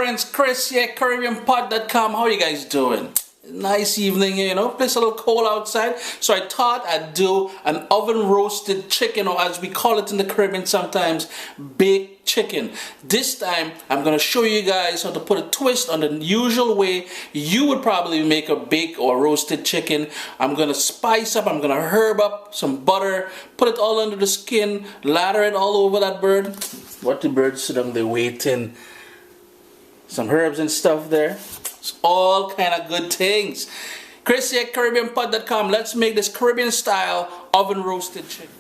friends, Chris here, CaribbeanPot.com. How you guys doing? Nice evening here, you know. It's a little cold outside, so I thought I'd do an oven roasted chicken, or as we call it in the Caribbean sometimes, baked chicken. This time I'm going to show you guys how to put a twist on the usual way you would probably make a baked or roasted chicken. I'm going to spice up, I'm going to herb up some butter, put it all under the skin, lather it all over that bird. What the birds sit down, they're waiting. Some herbs and stuff there. It's all kind of good things. Chris here, CaribbeanPot.com. Let's make this Caribbean style oven roasted chicken.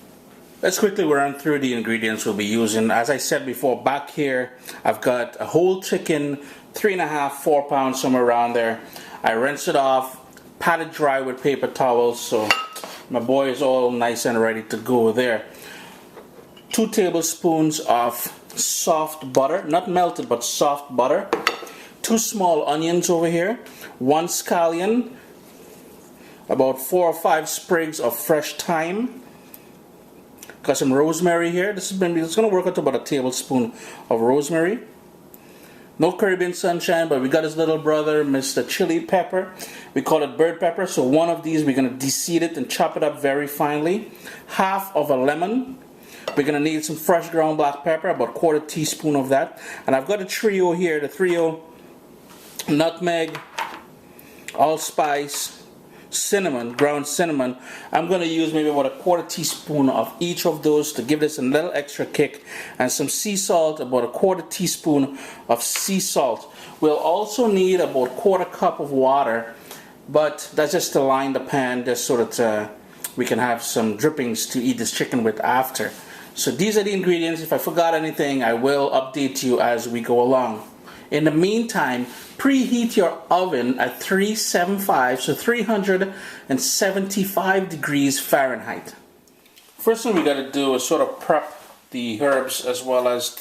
Let's quickly run through the ingredients we'll be using. As I said before, back here I've got a whole chicken, 3.5, 4 pounds, somewhere around there. I rinse it off, pat it dry with paper towels, so my boy is all nice and ready to go there. 2 tablespoons of soft butter, not melted but soft butter. 2 small onions over here, 1 scallion, about 4 or 5 sprigs of fresh thyme. Got some rosemary here. It's going to work out to about a tablespoon of rosemary. No Caribbean sunshine, but we got his little brother, Mr. Chili Pepper. We call it bird pepper. So one of these, we're going to de-seed it and chop it up very finely. Half of a lemon. We're going to need some fresh ground black pepper, about 1/4 teaspoon of that. And I've got a trio here, the trio: nutmeg, allspice, cinnamon, ground cinnamon. I'm going to use maybe about a 1/4 teaspoon of each of those to give this a little extra kick, and some sea salt, about a 1/4 teaspoon of sea salt. We'll also need about 1/4 cup of water, but that's just to line the pan, just so that we can have some drippings to eat this chicken with after. So these are the ingredients. If I forgot anything, I will update you as we go along. In the meantime, preheat your oven at 375, so 375 degrees Fahrenheit. First thing we got to do is sort of prep the herbs as well as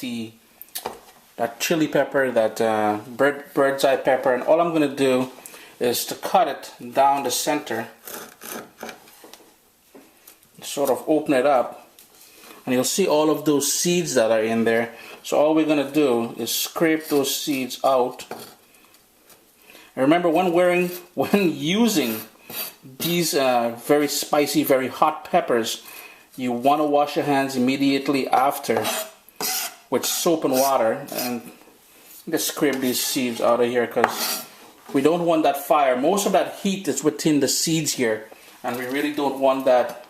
that chili pepper, that bird's eye pepper, and all I'm going to do is to cut it down the center, sort of open it up, and you'll see all of those seeds that are in there. So all we're going to do is scrape those seeds out. And remember, when using these very spicy, very hot peppers, you want to wash your hands immediately after with soap and water, and just scrape these seeds out of here, because we don't want that fire. Most of that heat is within the seeds here, and we really don't want that.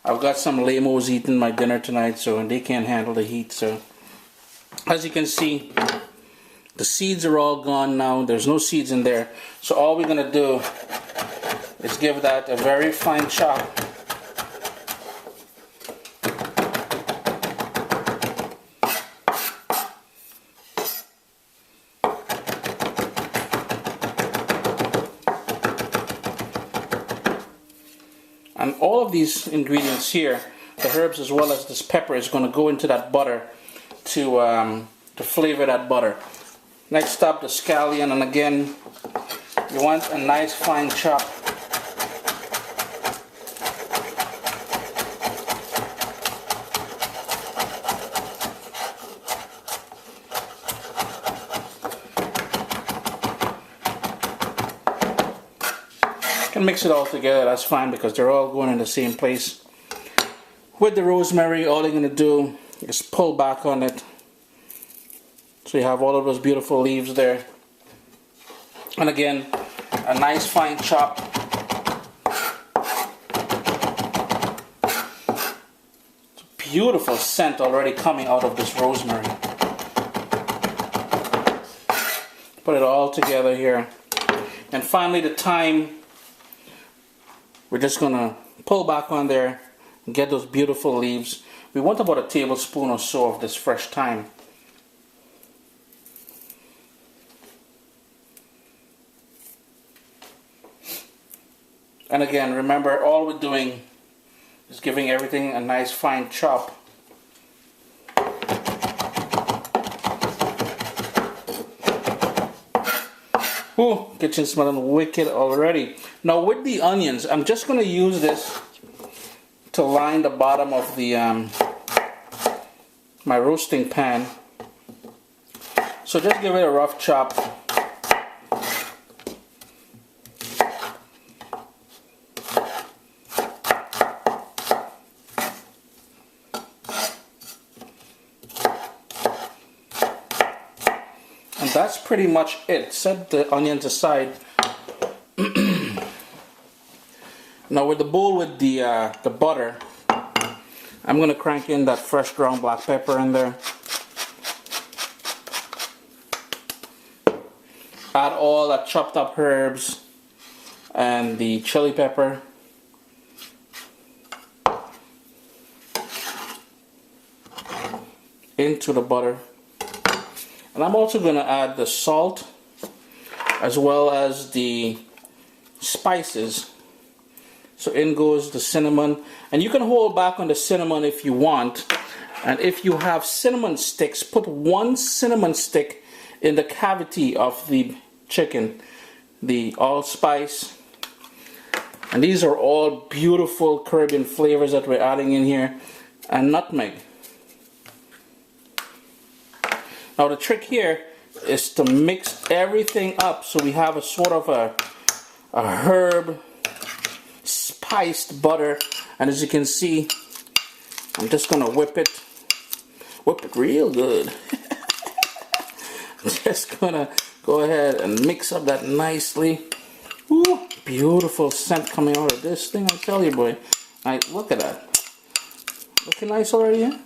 I've got some lamos eating my dinner tonight, so they can't handle the heat. So as you can see, the seeds are all gone now. There's no seeds in there. So all we're going to do is give that a very fine chop. And all of these ingredients here, the herbs as well as this pepper, is going to go into that butter to flavor that butter. Next up, the scallion, and again, you want a nice fine chop. You can mix it all together, that's fine, because they're all going in the same place. With the rosemary, all you're going to do is pull back on it, so you have all of those beautiful leaves there. And again, a nice fine chop. It's a beautiful scent already coming out of this rosemary. Put it all together here. And finally, the thyme. We're just going to pull back on there and get those beautiful leaves. We want about a tablespoon or so of this fresh thyme. And again, remember, all we're doing is giving everything a nice fine chop. Ooh, kitchen smelling wicked already. Now with the onions, I'm just going to use this to line the bottom of the my roasting pan. So just give it a rough chop. And that's pretty much it. Set the onions aside. Now with the bowl with the butter, I'm going to crank in that fresh ground black pepper in there. Add all that chopped up herbs and the chili pepper. Into the butter. And I'm also going to add the salt as well as the spices. So in goes the cinnamon, and you can hold back on the cinnamon if you want. And if you have cinnamon sticks, put 1 cinnamon stick in the cavity of the chicken. The allspice, and these are all beautiful Caribbean flavors that we're adding in here, and nutmeg. Now the trick here is to mix everything up so we have a sort of a herb spiced butter. And as you can see, I'm just gonna whip it real good. I'm just gonna go ahead and mix up that nicely. Ooh, beautiful scent coming out of this thing, I tell you, boy. Like, look at that. Looking nice already, huh?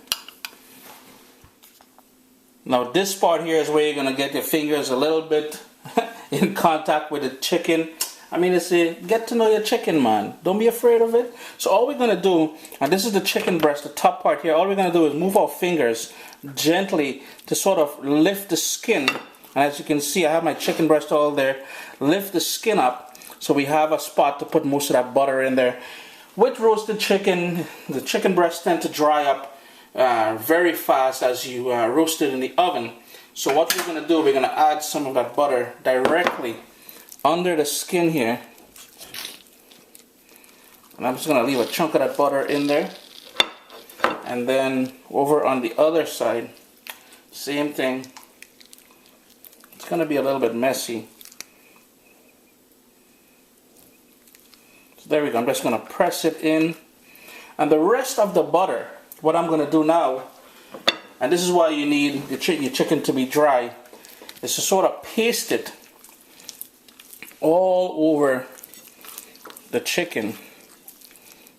Now this part here is where you're gonna get your fingers a little bit in contact with the chicken. I mean, it's a get to know your chicken, man. Don't be afraid of it. So all we're gonna do, and this is the chicken breast, the top part here, all we're gonna do is move our fingers gently to sort of lift the skin. And as you can see, I have my chicken breast all there. Lift the skin up so we have a spot to put most of that butter in there. With roasted chicken, the chicken breasts tend to dry up very fast as you roast it in the oven. So what we're going to do, we're going to add some of that butter directly under the skin here. And I'm just going to leave a chunk of that butter in there. And then over on the other side, same thing. It's going to be a little bit messy. So there we go. I'm just going to press it in. And the rest of the butter, what I'm going to do now, and this is why you need your chicken to be dry, is to sort of paste it all over the chicken.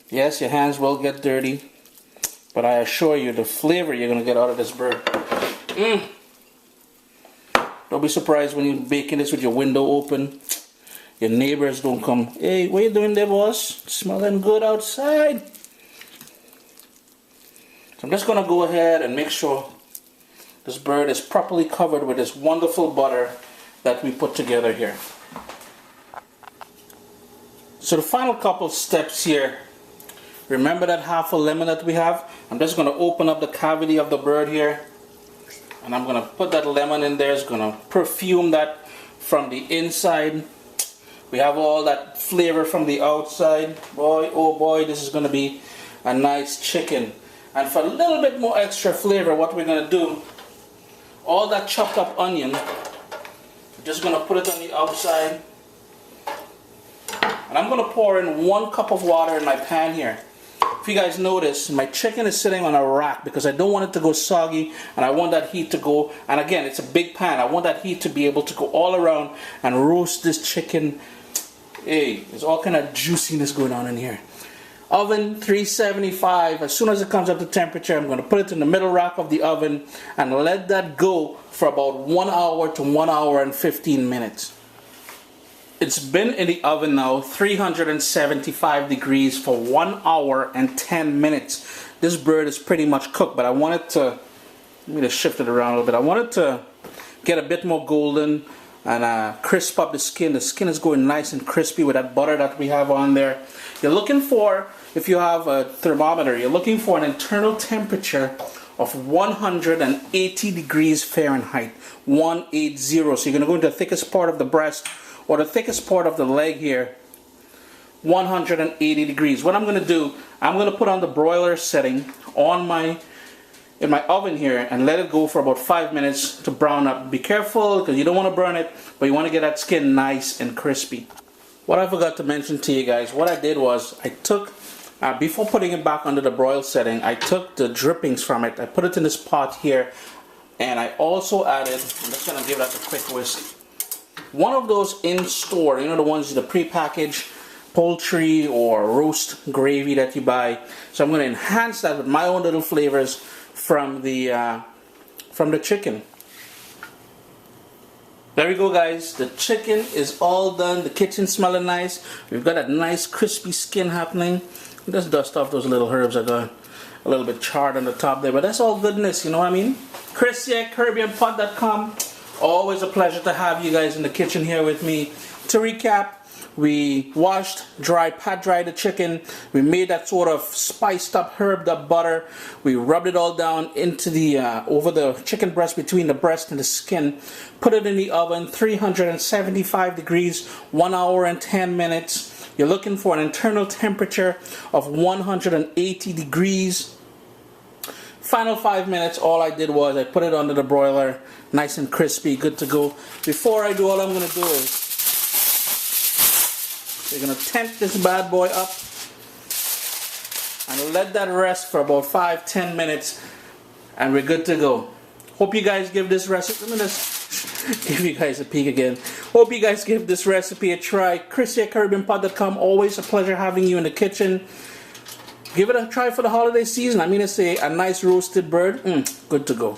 Yes, your hands will get dirty, but I assure you the flavor you're going to get out of this bird. Don't be surprised when you're baking this with your window open. Your neighbors don't come, "Hey, what you doing there, boss? Smelling good outside." I'm just going to go ahead and make sure this bird is properly covered with this wonderful butter that we put together here. So the final couple steps here, remember that half a lemon that we have? I'm just going to open up the cavity of the bird here, and I'm going to put that lemon in there. It's going to perfume that from the inside. We have all that flavor from the outside. Boy, oh boy, this is going to be a nice chicken. And for a little bit more extra flavor, what we're going to do, all that chopped up onion, we're just going to put it on the outside. And I'm going to pour in 1 cup of water in my pan here. If you guys notice, my chicken is sitting on a rack because I don't want it to go soggy, and I want that heat to go, and again, it's a big pan. I want that heat to be able to go all around and roast this chicken. Hey, there's all kind of juiciness going on in here. Oven 375. As soon as it comes up to temperature, I'm going to put it in the middle rack of the oven and let that go for about 1 hour to 1 hour and 15 minutes. It's been in the oven now, 375 degrees for 1 hour and 10 minutes. This bird is pretty much cooked, but I want it to, let me just shift it around a little bit. I want it to get a bit more golden and crisp up the skin. The skin is going nice and crispy with that butter that we have on there. You're looking for, if you have a thermometer, you're looking for an internal temperature of 180 degrees Fahrenheit, 180. So you're going to go into the thickest part of the breast or the thickest part of the leg here, 180 degrees. What I'm going to do, I'm going to put on the broiler setting on my in my oven here and let it go for about 5 minutes to brown up. Be careful because you don't want to burn it, but you want to get that skin nice and crispy. What I forgot to mention to you guys, what I did was I took, before putting it back under the broil setting, I took the drippings from it, I put it in this pot here, and I also added, I'm just going to give that a quick whisk, one of those in store, you know, the ones, the pre-packaged poultry or roast gravy that you buy. So I'm going to enhance that with my own little flavors from the chicken. There we go, guys. The chicken is all done. The kitchen smelling nice. We've got a nice crispy skin happening. Just dust off those little herbs that got a little bit charred on the top there, but that's all goodness, you know what I mean? Chris here, CaribbeanPot.com. Always a pleasure to have you guys in the kitchen here with me. To recap, we washed, pat dried the chicken. We made that sort of spiced up, herbed up butter. We rubbed it all down into the over the chicken breast, between the breast and the skin. Put it in the oven, 375 degrees, 1 hour and 10 minutes. You're looking for an internal temperature of 180 degrees. Final 5 minutes, all I did was I put it under the broiler, nice and crispy, good to go. Before I do, all I'm going to do is we're going to temp this bad boy up and let that rest for about 5-10 minutes, and we're good to go. Hope you guys give this recipe, let me just give you guys a peek again. Hope you guys give this recipe a try. Chris here, CaribbeanPot.com. Always a pleasure having you in the kitchen. Give it a try for the holiday season. I mean to say, a nice roasted bird, good to go.